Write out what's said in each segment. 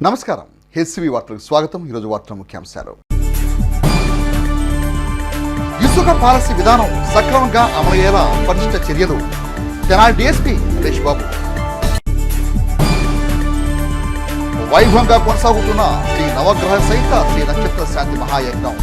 నమస్కారం. హెచ్సివి వార్తలకు స్వాగతం. ఈరోజు వార్తల ముఖ్యాంశాలు. ఇసుక పాలసీ విధానం సక్రమంగా అమలయ్యేలా పటిష్ట చర్యలు. తెనాలి డీఎస్పీ సురేష్ బాబు. వైభవంగా కొనసాగుతున్న శ్రీ నవగ్రహ సహిత శ్రీ నక్షత్ర శాంతి మహాయజ్ఞం.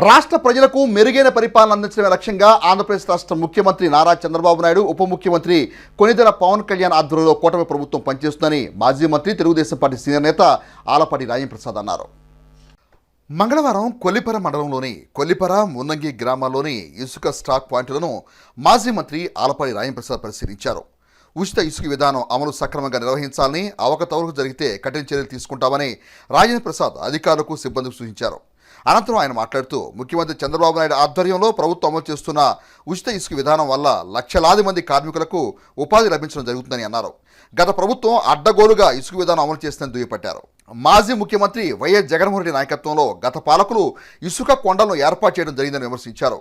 రాష్ట్ర ప్రజలకు మెరుగైన పరిపాలన అందించడమే లక్ష్యంగా ఆంధ్రప్రదేశ్ రాష్ట్ర ముఖ్యమంత్రి నారా చంద్రబాబు నాయుడు, ఉప ముఖ్యమంత్రి కొణిదెల పవన్ కళ్యాణ్ ఆధ్వర్యంలో కూటమి ప్రభుత్వం పనిచేస్తుందని మాజీ మంత్రి, తెలుగుదేశం పార్టీ సీనియర్ నేత ఆలపాటి రాజేంద్రప్రసాద్ అన్నారు. మంగళవారం కొల్లిపర మండలంలోని కొల్లిపర, మున్నంగి గ్రామాల్లోని ఇసుక స్టాక్ పాయింట్లను మాజీ మంత్రి ఆలపాటి రాజేంద్రప్రసాద్ పరిశీలించారు. ఉచిత ఇసుక విధానం అమలు సక్రమంగా నిర్వహించాలని, అవకతవకలు జరిగితే కఠిన చర్యలు తీసుకుంటామని రాజేంద్రప్రసాద్ అధికారులకు, సిబ్బందికి సూచించారు. అనంతరం ఆయన మాట్లాడుతూ, ముఖ్యమంత్రి చంద్రబాబు నాయుడు ఆధ్వర్యంలో ప్రభుత్వం అమలు చేస్తున్న ఉచిత ఇసుక విధానం వల్ల లక్షలాది మంది కార్మికులకు ఉపాధి లభించడం జరుగుతుందని అన్నారు. గత ప్రభుత్వం అడ్డగోలుగా ఇసుక విధానం అమలు చేస్తుందని దుయ్యబట్టారు. మాజీ ముఖ్యమంత్రి వైఎస్ జగన్మోహన్ రెడ్డి నాయకత్వంలో గత పాలకులు ఇసుక కొండలను ఏర్పాటు చేయడం జరిగిందని విమర్శించారు.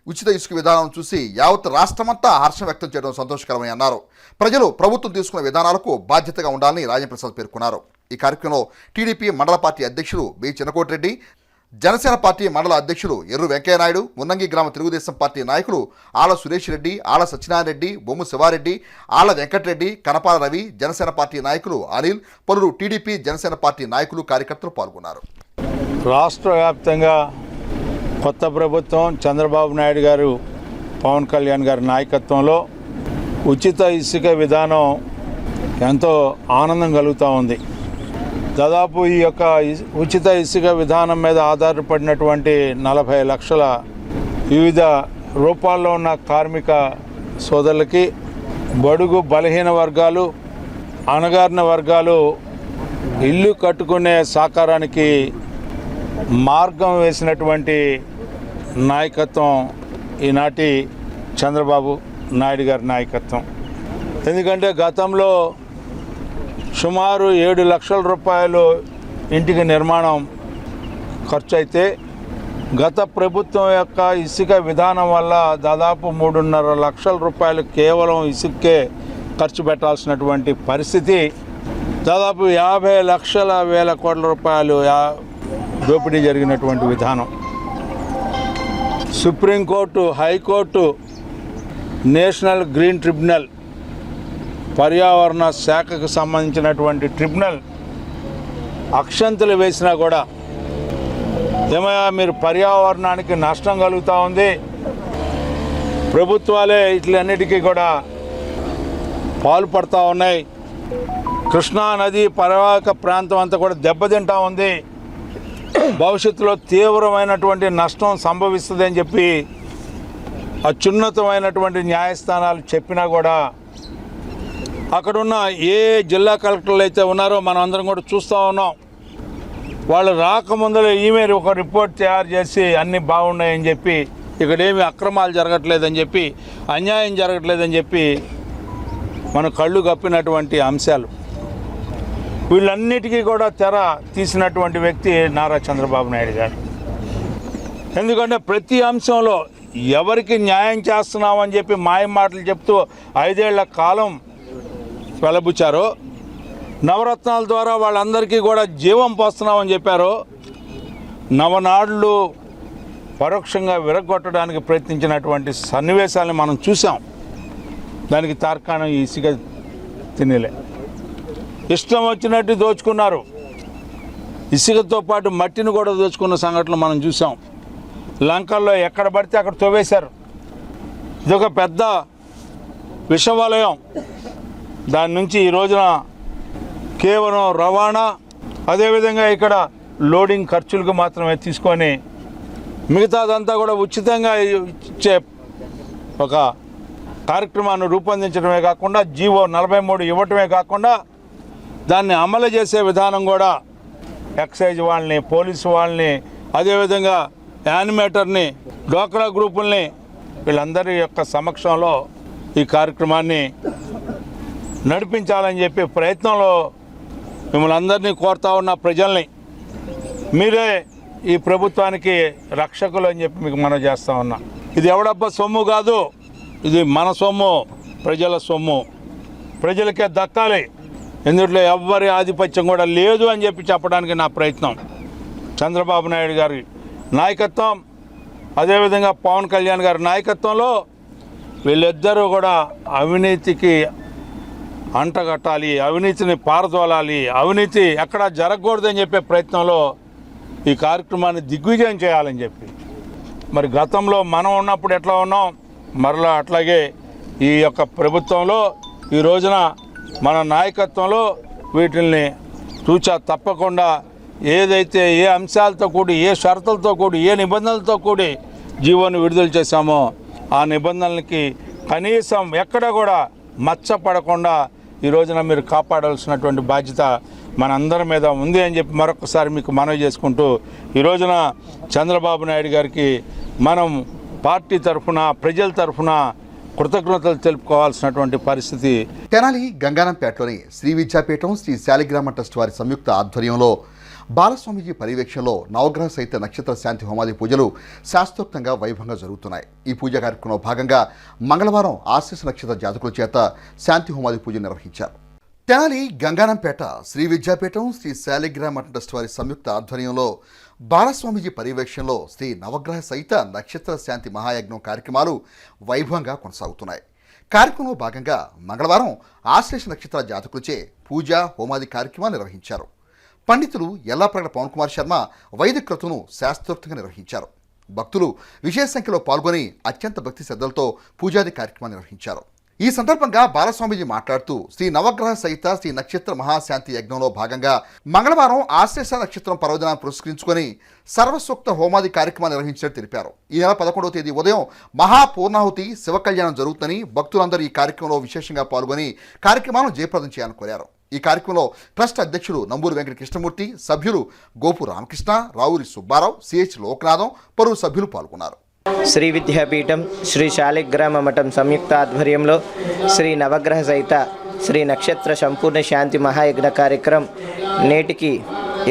ఉచిత ఇసుక విధానం చూసి యావత్ రాష్ట్రమంతా హర్షం వ్యక్తం చేయడం సంతోషకరమని అన్నారు. ప్రజలు ప్రభుత్వం తీసుకున్న విధానాలకు బాధ్యతగా ఉండాలని రాజేంద్రప్రసాద్ పేర్కొన్నారు. ఈ కార్యక్రమంలో టీడీపీ మండల పార్టీ అధ్యక్షులు బి చిన్నకోటిరెడ్డి, జనసేన పార్టీ మండల అధ్యక్షులు ఎర్రు వెంకయ్యనాయుడు, మున్నంగి గ్రామ తెలుగుదేశం పార్టీ నాయకులు ఆళ్ల సురేష్ రెడ్డి, ఆళ్ల సత్యనారాయణ రెడ్డి, బొమ్ము శివారెడ్డి, ఆళ్ల వెంకటరెడ్డి, కనపాల రవి, జనసేన పార్టీ నాయకులు అనిల్, పలువురు టీడీపీ, జనసేన పార్టీ నాయకులు, కార్యకర్తలు పాల్గొన్నారు. రాష్ట్ర వ్యాప్తంగా కొత్త ప్రభుత్వం చంద్రబాబు నాయుడు గారు, పవన్ కళ్యాణ్ గారి నాయకత్వంలో ఉచిత ఇసుక విధానం ఎంతో ఆనందం కలుగుతూ ఉంది. దాదాపు ఈ యొక్క ఉచిత ఇసుక విధానం మీద ఆధారపడినటువంటి 40 లక్షల వివిధ రూపాల్లో ఉన్న కార్మిక సోదరులకి, బడుగు బలహీన వర్గాలు, అణగారిన వర్గాలు ఇల్లు కట్టుకునే సాకారానికి మార్గం వేసినటువంటి నాయకత్వం ఈనాటి చంద్రబాబు నాయుడు గారి నాయకత్వం. ఎందుకంటే గతంలో సుమారు 7 లక్షల రూపాయలు ఇంటికి నిర్మాణం ఖర్చు అయితే, గత ప్రభుత్వం యొక్క ఇసుక విధానం వల్ల దాదాపు 3.5 లక్షల రూపాయలు కేవలం ఇసుకే ఖర్చు పెట్టాల్సినటువంటి పరిస్థితి, దాదాపు 50 లక్షల వేల కోట్ల రూపాయలు దోపిడీ జరిగినటువంటి విధానం. Supreme court, high court, national green tribunal, పర్యావరణ శాఖకు సంబంధించినటువంటి ట్రిబ్యునల్ అక్షంతలు వేసినా కూడా ఏమయ్యా మీరు పర్యావరణానికి నష్టం కలుగుతూ ఉంది, ప్రభుత్వాలే ఇట్లన్నిటికీ కూడా పాల్పడుతూ ఉన్నాయి, కృష్ణా నది పరివాహక ప్రాంతం అంతా కూడా దెబ్బతింటా ఉంది, భవిష్యత్తులో తీవ్రమైనటువంటి నష్టం సంభవిస్తుంది అని చెప్పి అత్యున్నతమైనటువంటి న్యాయస్థానాలు చెప్పినా కూడా అక్కడున్న ఏ జిల్లా కలెక్టర్లు అయితే ఉన్నారో మనం అందరం కూడా చూస్తూ ఉన్నాం. వాళ్ళు రాకముందరే ఈమెయిల్ ఒక రిపోర్ట్ తయారు చేసి అన్నీ బాగున్నాయని చెప్పి, ఇక్కడేమి అక్రమాలు జరగట్లేదని చెప్పి, అన్యాయం జరగట్లేదని చెప్పి మన కళ్ళు కప్పినటువంటి అంశాలు. వీళ్ళన్నిటికీ కూడా తెర తీసినటువంటి వ్యక్తి నారా చంద్రబాబు నాయుడు గారు. ఎందుకంటే ప్రతి అంశంలో ఎవరికి న్యాయం చేస్తున్నామని చెప్పి మాయ మాటలు చెప్తూ 5 ఏళ్ల కాలం వెలబుచ్చారో, నవరత్నాల ద్వారా వాళ్ళందరికీ కూడా జీవం పోస్తున్నామని చెప్పారో, నవనాడులు పరోక్షంగా విరగొట్టడానికి ప్రయత్నించినటువంటి సన్నివేశాలను మనం చూసాం. దానికి తార్కాణం ఈ ఇసుక తినేలే. ఇష్టం వచ్చినట్టు దోచుకున్నారు. ఇసుకతో పాటు మట్టిని కూడా దోచుకున్న సంఘటనలు మనం చూసాం. లంకల్లో ఎక్కడ పడితే అక్కడ తవ్వేశారు. ఇదొక పెద్ద విషవలయం. దాని నుంచి ఈ రోజున కేవలం రవాణా, అదేవిధంగా ఇక్కడ లోడింగ్ ఖర్చులకు మాత్రమే తీసుకొని మిగతాదంతా కూడా ఉచితంగా ఇచ్చే ఒక కార్యక్రమాన్ని రూపొందించడమే కాకుండా, జీవో 43 ఇవ్వటమే కాకుండా దాన్ని అమలు చేసే విధానం కూడా ఎక్సైజ్ వాళ్ళని, పోలీసు వాళ్ళని, అదేవిధంగా యానిమేటర్ని, డ్వాక్రా గ్రూపుల్ని, వీళ్ళందరి యొక్క సమక్షంలో ఈ కార్యక్రమాన్ని నడిపించాలని చెప్పి ప్రయత్నంలో మిమ్మల్ని అందరినీ కోరుతా ఉన్న ప్రజల్ని, మీరే ఈ ప్రభుత్వానికి రక్షకులు అని చెప్పి మీకు మనం చేస్తూ ఉన్నా. ఇది ఎవడబ్బా సొమ్ము కాదు, ఇది మన సొమ్ము, ప్రజల సొమ్ము, ప్రజలకే దక్కాలి. ఇందులో ఎవ్వరి ఆధిపత్యం కూడా లేదు అని చెప్పి చెప్పడానికి నా ప్రయత్నం. చంద్రబాబు నాయుడు గారి నాయకత్వం, అదేవిధంగా పవన్ కళ్యాణ్ గారి నాయకత్వంలో వీళ్ళిద్దరూ కూడా అవినీతికి అంటగట్టాలి, అవినీతిని పారదోలాలి, అవినీతి ఎక్కడా జరగకూడదని చెప్పే ప్రయత్నంలో ఈ కార్యక్రమాన్ని దిగ్విజయం చేయాలని చెప్పి, మరి గతంలో మనం ఉన్నప్పుడు ఎట్లా ఉన్నాం మరలా అట్లాగే ఈ యొక్క ప్రభుత్వంలో ఈ రోజున మన నాయకత్వంలో వీటిల్ని తూచా తప్పకుండా ఏదైతే ఏ అంశాలతో కూడి, ఏ షరతులతో కూడి, ఏ నిబంధనలతో కూడి జీవోని విడుదల చేశామో ఆ నిబంధనలకి కనీసం ఎక్కడ కూడా మచ్చపడకుండా ఈ రోజున మీరు కాపాడాల్సినటువంటి బాధ్యత మనందరి మీద ఉంది అని చెప్పి మరొకసారి మీకు మనవి చేసుకుంటూ, ఈ రోజున చంద్రబాబు నాయుడు గారికి మనం పార్టీ తరఫున, ప్రజల తరఫున కృతజ్ఞతలు తెలుపుకోవాల్సినటువంటి పరిస్థితి. తెనాలి గంగానంపేటలోని శ్రీ విద్యాపీఠం శ్రీ శాలిగ్రామ ట్రస్ట్ వారి సంయుక్త ఆధ్వర్యంలో బాలస్వామీజీ పర్యవేక్షణలో నవగ్రహ సహిత నక్షత్ర శాంతి హోమాది పూజలు శాస్త్రోక్తంగా వైభవంగా జరుగుతున్నాయి. ఈ పూజా కార్యక్రమంలో భాగంగా మంగళవారం ఆశ్లేష నక్షత్ర జాతకుల చేత శాంతి హోమాది పూజలు నిర్వహించారు. తెనాలి గంగానంపేట శ్రీ విద్యాపీఠం శ్రీ శాలిగ్రామ ట్రస్ట్ వారి సంయుక్త ఆధ్వర్యంలో బాలస్వామీజీ పర్యవేక్షణలో శ్రీ నవగ్రహ సహిత నక్షత్ర శాంతి మహాయజ్ఞం కార్యక్రమాలు వైభవంగా కొనసాగుతున్నాయి. కార్యక్రమంలో భాగంగా మంగళవారం ఆశ్లేష నక్షత్ర జాతకులచే పూజ హోమాది కార్యక్రమాలు నిర్వహించారు. పండితులు ఎల్లాప్రగడ పవన్ కుమార్ శర్మ వైదిక క్రతువును శాస్త్రోక్తంగా నిర్వహించారు. భక్తులు విశేష సంఖ్యలో పాల్గొని అత్యంత భక్తి శ్రద్ధలతో పూజాది కార్యక్రమాన్ని నిర్వహించారు. ఈ సందర్భంగా బాలస్వామీజీ మాట్లాడుతూ శ్రీ నవగ్రహ సహిత శ్రీ నక్షత్ర మహాశాంతి యజ్ఞంలో భాగంగా మంగళవారం ఆశ్లేష నక్షత్రం పర్వదినాన్ని పురస్కరించుకొని సర్వసూక్త హోమాది కార్యక్రమాన్ని నిర్వహించినట్టు తెలిపారు. ఈ నెల 11వ తేదీ ఉదయం మహాపూర్ణాహుతి శివ కళ్యాణం జరుగుతుందని భక్తులందరూ ఈ కార్యక్రమంలో విశేషంగా పాల్గొని కార్యక్రమాలను జయప్రదం చేయాలని కోరారు. ఈ కార్యక్రమంలో ట్రస్ట్ అధ్యక్షుడు నంబూరు వెంకట కృష్ణమూర్తి, సభ్యులు గోపు రామకృష్ణ, రావురి సుబ్బారావు, సిహెచ్ లోకనాథం, పలువురు సభ్యులు పాల్గొన్నారు. శ్రీ విద్యాపీఠం శ్రీ శాలిగ్రామ మఠం సంయుక్త ఆధ్వర్యంలో శ్రీ నవగ్రహ సహిత శ్రీ నక్షత్ర సంపూర్ణ శాంతి మహాయజ్ఞ కార్యక్రమం నేటికి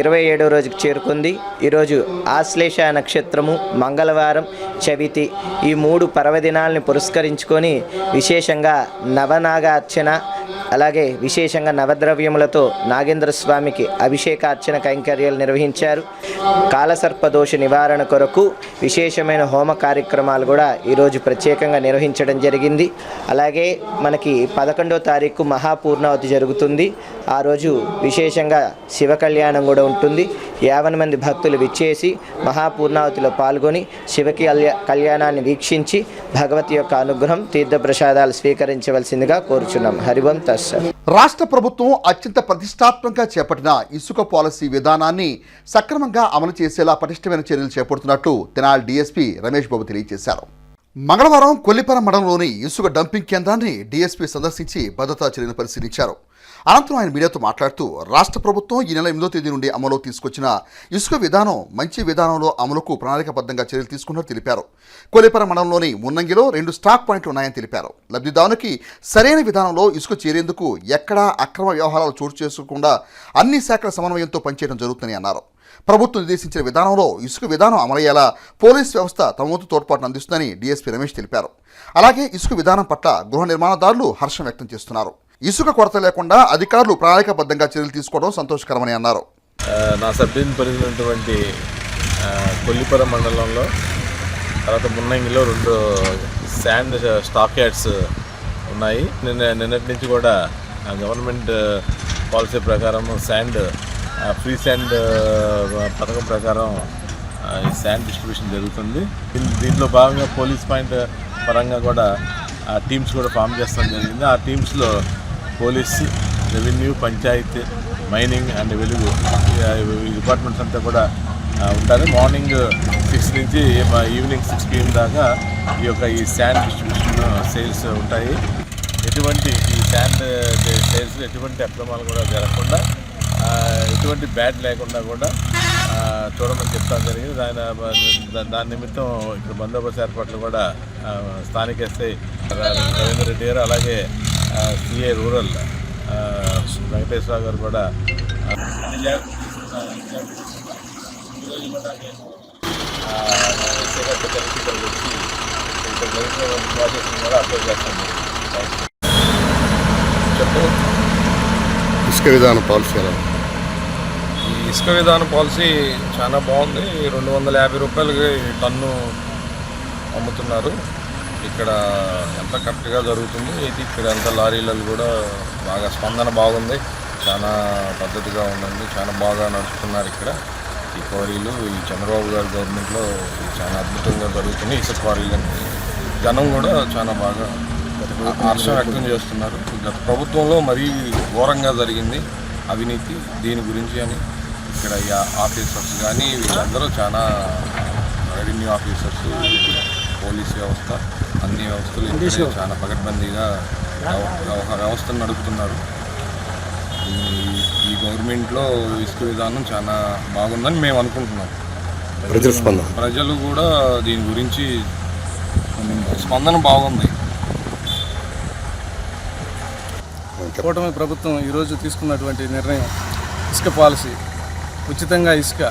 27వ రోజుకి చేరుకుంది. ఈరోజు ఆశ్లేష నక్షత్రము, మంగళవారం, చవితి ఈ 3 పర్వదినాలని పురస్కరించుకొని విశేషంగా నవనాగ అర్చన, అలాగే విశేషంగా నవద్రవ్యములతో నాగేంద్ర స్వామికి అభిషేకార్చన కైంకర్యాలు నిర్వహించారు. కాలసర్పదోష నివారణ కొరకు విశేషమైన హోమ కార్యక్రమాలు కూడా ఈరోజు ప్రత్యేకంగా నిర్వహించడం జరిగింది. అలాగే మనకి 11వ తారీఖు మహాపూర్ణావతి జరుగుతుంది. ఆ రోజు విశేషంగా శివ కళ్యాణం కూడా ఉంటుంది. 50 మంది భక్తులు విచ్చేసి మహాపూర్ణావతిలో పాల్గొని శివ కళ్యాణాన్ని వీక్షించి భగవతి యొక్క అనుగ్రహం, తీర్థప్రసాదాలు స్వీకరించవలసిందిగా కోరుచున్నాం. హరివం తస్సత్. రాష్ట్ర ప్రభుత్వం అత్యంత ప్రతిష్టాత్మకంగా చేపట్టిన ఇసుక పాలసీ విధానాన్ని సక్రమంగా అమలు చేసేలా పటిష్టమైన చర్యలు చేపడుతున్నట్లు తెనాలి డీఎస్పీ రమేష్ బాబు తెలియజేశారు. మంగళవారం కొల్లిపర మండలంలోని ఇసుక డంపింగ్ కేంద్రాన్ని డీఎస్పీ సందర్శించి భద్రతా చర్యలు పరిశీలించారు. అనంతరం ఆయన మీడియాతో మాట్లాడుతూ రాష్ట్ర ప్రభుత్వం ఈ నెల 8వ తేదీ నుండి అమలు తీసుకొచ్చిన ఇసుక విధానం మంచి విధానంలో అమలుకు ప్రణాళికబద్ధంగా చర్యలు తీసుకున్నట్టు తెలిపారు. కొల్లిపర మండలంలోని మున్నంగిలో 2 స్టాక్ పాయింట్లు ఉన్నాయని తెలిపారు. లబ్ధిదారునికి సరైన విధానంలో ఇసుక చేరేందుకు ఎక్కడా అక్రమ వ్యవహారాలు చోటు చేసుకోకుండా అన్ని శాఖల సమన్వయంతో పనిచేయడం జరుగుతుందని అన్నారు. ప్రభుత్వం నిర్దేశించిన విధానంలో ఇసుక విధానం అమలయ్యేలా పోలీస్ వ్యవస్థ తమ వంతు తోడ్పాటును అందిస్తుందని డీఎస్పీ రమేష్ తెలిపారు. అలాగే ఇసుక విధానం పట్ల గృహ నిర్మాణదారులు హర్షం వ్యక్తం చేస్తున్నారు. ఇసుక కొరత లేకుండా అధికారులు ప్రణాళికబద్ధంగా చర్యలు తీసుకోవడం సంతోషకరమని అన్నారు. నా సబ్ డివిజన్ పరిధిలో ఉన్నటువంటి కొల్లిపర మండలంలో, తర్వాత మున్నంగిలో 2 శాండ్ స్టాక్ యార్డ్స్ ఉన్నాయి. నిన్నటి నుంచి కూడా గవర్నమెంట్ పాలసీ ప్రకారం శాండ్ ఫ్రీ శాండ్ పథకం ప్రకారం ఈ శాండ్ డిస్ట్రిబ్యూషన్ జరుగుతుంది. దీంట్లో భాగంగా పోలీస్ పాయింట్ పరంగా కూడా టీమ్స్ కూడా ఫామ్ చేస్తాం జరిగింది. ఆ టీమ్స్లో police, revenue, panchayat, mining and Velugu ఈ డిపార్ట్మెంట్స్ అంతా కూడా ఉంటారు. మార్నింగ్ 6 నుంచి ఈవినింగ్ 6 PM దాకా ఈ శాండ్ డిస్ట్రిబ్యూషన్ సేల్స్ ఉంటాయి. ఎటువంటి ఈ శాండ్ సేల్స్ ఎటువంటి అక్రమాలు కూడా జరగకుండా, ఎటువంటి బ్యాడ్ లేకుండా కూడా చూడమని చెప్తాం జరిగింది. దాని నిమిత్తం ఇక్కడ బందోబస్తు ఏర్పాట్లు కూడా స్థానిక ఎస్ఐ రవీంద్ర రెడ్డి గారు, అలాగే సిఏ రూరల్ వెంకటేశ్వర గారు కూడా ఇసుక విధాన పాలసీ ఎలా? ఈ ఇసుక విధాన పాలసీ చాలా బాగుంది. 250 రూపాయలకి టన్ను అమ్ముతున్నారు. ఇక్కడ ఎంత కరెక్ట్గా జరుగుతుంది. ఇది ఇక్కడ ఎంత లారీలలో కూడా బాగా స్పందన బాగుంది. చాలా పద్ధతిగా ఉందండి. చాలా బాగా నడుపుతున్నారు ఇక్కడ ఈ క్వారీలు. ఈ చంద్రబాబు గారి గవర్నమెంట్లో చాలా అద్భుతంగా జరుగుతున్నాయి ఇసుక క్వారీలు. జనం కూడా చాలా బాగా హర్షం వ్యక్తం చేస్తున్నారు. గత ప్రభుత్వంలో మరీ ఘోరంగా జరిగింది అవినీతి. దీని గురించి అని ఇక్కడ ఈ ఆఫీసర్స్ కానీ వీళ్ళందరూ చాలా రెవెన్యూ ఆఫీసర్స్, పోలీస్ వ్యవస్థ, అన్ని వ్యవస్థలు ఇక్కడ చాలా పకడ్బందీగా వ్యవస్థను నడుపుతున్నారు. ఈ గవర్నమెంట్లో ఇసుక విధానం చాలా బాగుందని మేము అనుకుంటున్నాం. ప్రజలు కూడా దీని గురించి స్పందన బాగుంది. కూటమి ప్రభుత్వం ఈరోజు తీసుకున్నటువంటి నిర్ణయం ఇసుక పాలసీ, ఉచితంగా ఇసుక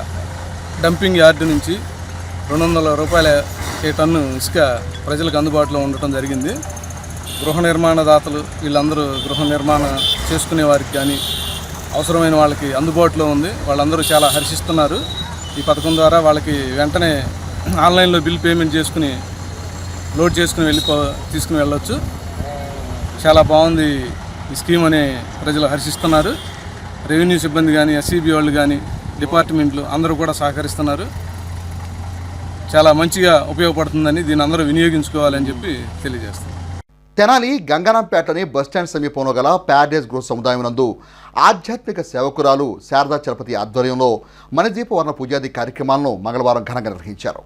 డంపింగ్ యార్డు నుంచి 200 రూపాయలకి టన్ను ఇసుక ప్రజలకు అందుబాటులో ఉండటం జరిగింది. గృహ నిర్మాణదాతలు వీళ్ళందరూ గృహ నిర్మాణం చేసుకునే వారికి కానీ అవసరమైన వాళ్ళకి అందుబాటులో ఉంది. వాళ్ళందరూ చాలా హర్షిస్తున్నారు. ఈ పథకం ద్వారా వాళ్ళకి వెంటనే ఆన్లైన్లో బిల్ పేమెంట్ చేసుకుని లోడ్ చేసుకుని తీసుకుని వెళ్ళొచ్చు. చాలా బాగుంది ఈ స్కీమ్ అని ప్రజలు హర్షిస్తున్నారు. రెవెన్యూ సిబ్బంది కానీ, ఎస్సీబీ వాళ్ళు కానీ, డిపార్ట్మెంట్లు అందరూ కూడా సహకరిస్తున్నారు. చాలా మంచిగా ఉపయోగపడుతుందని దీన్ని అందరూ వినియోగించుకోవాలని చెప్పి తెలియజేస్తున్నారు. తెనాలి గంగనంపేటలోని బస్టాండ్ సమీపంలో గల ప్యారడైజ్ గృహ సముదాయం నందు ఆధ్యాత్మిక సేవకురాలు శారదా చలపతి ఆధ్వర్యంలో మణిదీపవర్ణ పూజాది కార్యక్రమాలను మంగళవారం ఘనంగా నిర్వహించారు.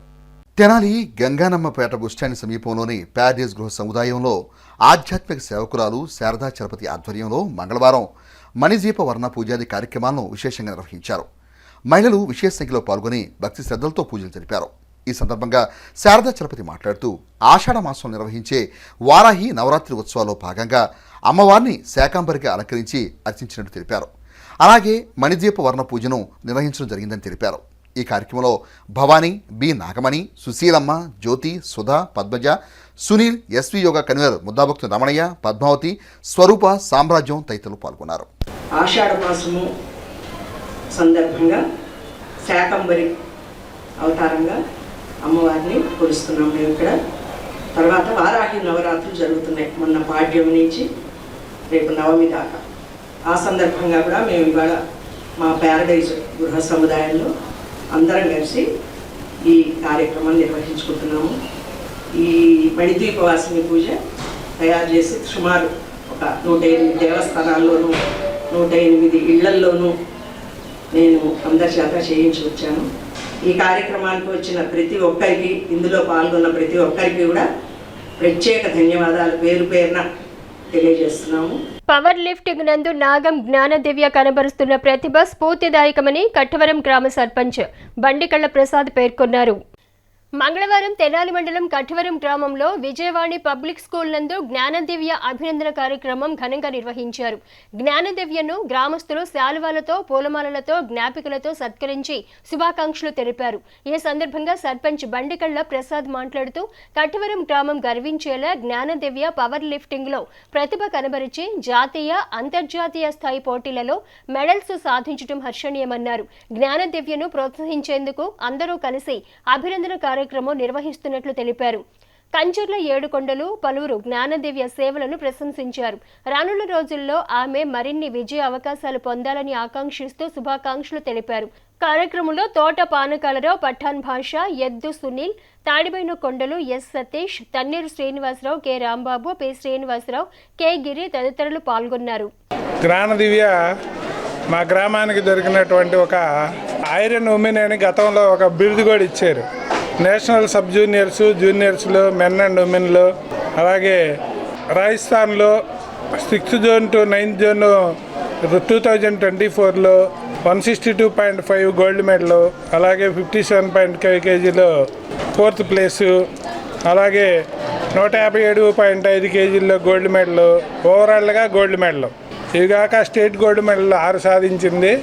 తెనాలి గంగానమ్మపేట బస్టాండ్ సమీపంలోని ప్యారడైజ్ గృహ సముదాయంలో ఆధ్యాత్మిక సేవకురాలు శారదా చలపతి ఆధ్వర్యంలో మంగళవారం మణిదీప వర్ణ పూజాది కార్యక్రమాలను విశేషంగా నిర్వహించారు. మహిళలు విశేష సంఖ్యలో పాల్గొని భక్తి శ్రద్ధలతో పూజలు జరిపారు. ఈ సందర్భంగా శారదా చలపతి మాట్లాడుతూ ఆషాఢ మాసం నిర్వహించే వారాహి నవరాత్రి ఉత్సవాల్లో భాగంగా అమ్మవారిని శాకాంబరిగా అలంకరించి అర్చించినట్టు తెలిపారు. అలాగే మణిదీప వర్ణ పూజను నిర్వహించడం జరిగిందని తెలిపారు. ఈ కార్యక్రమంలో భవానీ, బి నాగమణి, సుశీలమ్మ, జ్యోతి, సుధా, పద్మజ, సునీల్, ఎస్వి యోగా కన్వీనర్ ముద్దాభక్తు రమణయ్య, పద్మావతి, స్వరూప, సామ్రాజ్యం తదితరులు పాల్గొన్నారు. ఆషాఢ మాసము సందర్భంగా శాకంబరి అవతారంగా అమ్మవారిని కొలుస్తున్నాం మేము ఇక్కడ. తర్వాత వారాహి నవరాత్రులు జరుగుతున్నాయి మొన్న పాడ్యం నుంచి రేపు నవమి దాకా. ఆ సందర్భంగా కూడా మేము ఇవాళ మా ప్యారడైజ్ గృహ సముదాయంలో అందరం కలిసి ఈ కార్యక్రమాన్ని నిర్వహించుకుంటున్నాము. ఈ మణిద్వీపవాసిని పూజ తయారు చేసి సుమారు ఒక 108 దేవస్థానాల్లోనూ 108 ఇళ్లల్లోనూ నేను అందరి చేత చేయించి వచ్చాను. ఈ కార్యక్రమానికి వచ్చిన ప్రతి ఒక్కరికి, ఇందులో పాల్గొన్న ప్రతి ఒక్కరికి కూడా ప్రత్యేక ధన్యవాదాలు పేరు పేరున తెలియజేస్తున్నాము. పవర్ లిఫ్టింగ్ నందు నాగం జ్ఞానదివ్య కనబరుస్తున్న ప్రతిభ స్ఫూర్తిదాయకమని కట్టవరం గ్రామ సర్పంచ్ బండికళ్ల ప్రసాద్ పేర్కొన్నారు. మంగళవారం తెనాలి మండలం కట్టవరం గ్రామంలో విజయవాణి పబ్లిక్ స్కూల్ నందు జ్ఞానదివ్య అభినందన కార్యక్రమం ఘనంగా నిర్వహించారు. జ్ఞానదివ్యను గ్రామస్తులు శాలువాలతో, పూలమాలలతో, జ్ఞాపికలతో సత్కరించి శుభాకాంక్షలు తెలిపారు. ఈ సందర్భంగా సర్పంచ్ బండికళ్ల ప్రసాద్ మాట్లాడుతూ కట్టవరం గ్రామం గర్వించేలా జ్ఞానదివ్య పవర్ లిఫ్టింగ్ లో ప్రతిభ కనబరిచి జాతీయ, అంతర్జాతీయ స్థాయి పోటీలలో మెడల్స్ సాధించడం హర్షణీయమన్నారు. జ్ఞానదివ్యను ప్రోత్సహించేందుకు అందరూ కలిసి అభినందన కార్యక్రమం నిర్వహిస్తున్నట్లు తెలిపారు. కంచర్ల 7 కొండలు పలువురు జ్ఞానదివ్య సేవలను ప్రశంసించారు. రానున్న రోజుల్లో ఆమె మరిన్ని విజయ అవకాశాలు పొందాలని ఆకాంక్షిస్తూ శుభాకాంక్షలు తెలిపారు. కార్యక్రమంలో తోట పానకాలరావు, పఠాన్ భాష, ఎద్దు Sunil, Tadibaina Kondalu, S Satish, Tanneeru Srinivasarao, K Rambabu, P Srinivasarao, K Giri తదితరులు పాల్గొన్నారు. జ్ఞానదివ్య మా గ్రామానికి దొరికినటువంటి ఒక ఐరన్ ఉమెన్ అని గతంలో ఒక బిరుదు కూడా ఇచ్చారు. నేషనల్ సబ్ జూనియర్స్, జూనియర్స్లో, మెన్ అండ్ ఉమెన్లో, అలాగే రాజస్థాన్లో 6th zone to 9th zone 2024లో 162.5 గోల్డ్ మెడల్, అలాగే 57.5 కేజీలో 4th ప్లేసు, అలాగే 157.5 కేజీల్లో గోల్డ్ మెడల్, ఓవరాల్గా గోల్డ్ మెడల్. ఇవిగాక స్టేట్ గోల్డ్ మెడల్ 6 సాధించింది.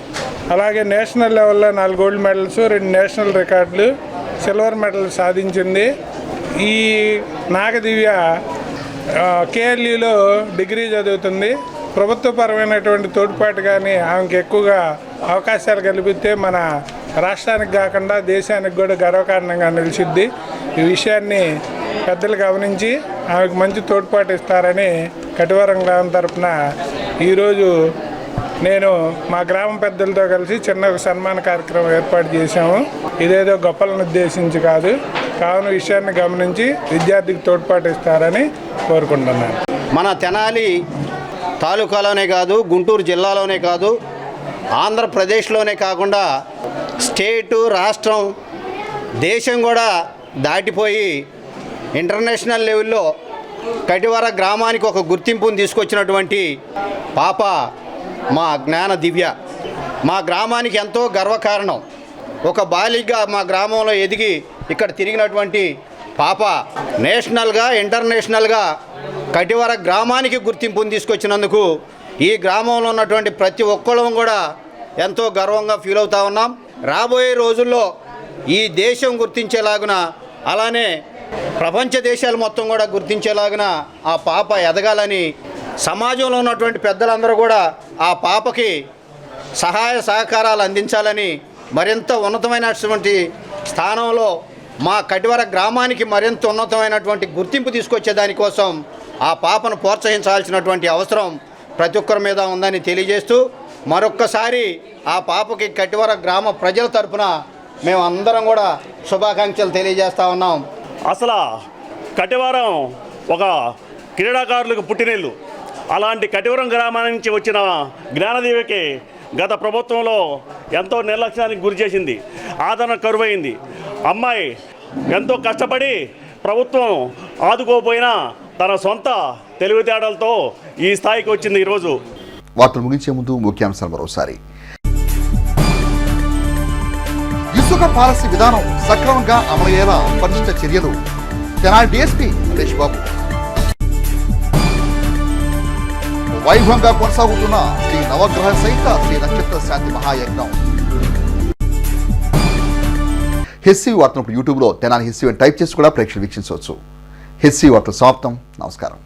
అలాగే నేషనల్ లెవెల్లో 4 గోల్డ్ మెడల్స్, 2 నేషనల్ రికార్డులు, సిల్వర్ మెడల్ సాధించింది. ఈ నాగదివ్య కేఎల్యూలో డిగ్రీ చదువుతుంది. ప్రభుత్వపరమైనటువంటి తోడ్పాటు కానీ ఆమెకి ఎక్కువగా అవకాశాలు కల్పిస్తే మన రాష్ట్రానికి కాకుండా దేశానికి కూడా గర్వకారణంగా నిలిచిద్ది. ఈ విషయాన్ని పెద్దలు గమనించి ఆమెకు మంచి తోడ్పాటు ఇస్తారని కటివరం గ్రామం తరఫున ఈరోజు నేను మా గ్రామ పెద్దలతో కలిసి చిన్న సన్మాన కార్యక్రమం ఏర్పాటు చేశాము. ఇదేదో గొప్పలను ఉద్దేశించి కాదు, కావున విషయాన్ని గమనించి విద్యార్థికి తోడ్పాటు ఇస్తారని కోరుకుంటున్నాను. మన తెనాలి తాలూకాలోనే కాదు, గుంటూరు జిల్లాలోనే కాదు, ఆంధ్రప్రదేశ్లోనే కాకుండా స్టేటు, రాష్ట్రం, దేశం కూడా దాటిపోయి ఇంటర్నేషనల్ లెవెల్లో కటివర గ్రామానికి ఒక గుర్తింపును తీసుకొచ్చినటువంటి పాప మా జ్ఞాన దివ్య. మా గ్రామానికి ఎంతో గర్వకారణం. ఒక బాలికగా మా గ్రామంలో ఎదిగి ఇక్కడ తిరిగినటువంటి పాప నేషనల్గా, ఇంటర్నేషనల్గా కటివర గ్రామానికి గుర్తింపును తీసుకొచ్చినందుకు ఈ గ్రామంలో ఉన్నటువంటి ప్రతి ఒక్కళ్ళం కూడా ఎంతో గర్వంగా ఫీల్ అవుతా ఉన్నాం. రాబోయే రోజుల్లో ఈ దేశం గుర్తించేలాగున, అలానే ప్రపంచ దేశాలు మొత్తం కూడా గుర్తించేలాగున ఆ పాప ఎదగాలని సమాజంలో ఉన్నటువంటి పెద్దలందరూ కూడా ఆ పాపకి సహాయ సహకారాలు అందించాలని, మరింత ఉన్నతమైనటువంటి స్థానంలో మా కటివర గ్రామానికి మరింత ఉన్నతమైనటువంటి గుర్తింపు తీసుకొచ్చే దానికోసం ఆ పాపను ప్రోత్సహించాల్సినటువంటి అవసరం ప్రతి ఒక్కరి మీద ఉందని తెలియజేస్తూ మరొక్కసారి ఆ పాపకి కటివర గ్రామ ప్రజల తరపున మేము అందరం కూడా శుభాకాంక్షలు తెలియజేస్తూ ఉన్నాం. అసలు కటివరం ఒక క్రీడాకారులకు పుట్టినిల్లు. అలాంటి కటివరం గ్రామాల నుంచి వచ్చిన జ్ఞానదేవికి గత ప్రభుత్వంలో ఎంతో నిర్లక్ష్యానికి గురి చేసింది, ఆదరణ కరువైంది. అమ్మాయి ఎంతో కష్టపడి ప్రభుత్వం ఆదుకోపోయినా తన సొంత తెలివితేటలతో ఈ స్థాయికి వచ్చింది. ఈరోజు వార్తలు ముగించే ముందు ముఖ్యాంశాలు మరోసారి. ఇసుక పాలసీ విధానం సక్రమంగా అమలయ్యేలా పటిష్ట చర్యలు, తెనాలి డీఎస్పీ సురేష్ బాబు. వైభవంగా కొనసాగుతున్న శ్రీ నవగ్రహ సహిత శ్రీ నక్షత్ర శాంతి మహాయజ్ఞం. హెస్సీ వార్తలు యూట్యూబ్లో తెనాలి హెస్సీ అని టైప్ చేసి కూడా ప్రేక్షకులు వీక్షించవచ్చు. హెస్సీ వార్తలు సమాప్తం. నమస్కారం.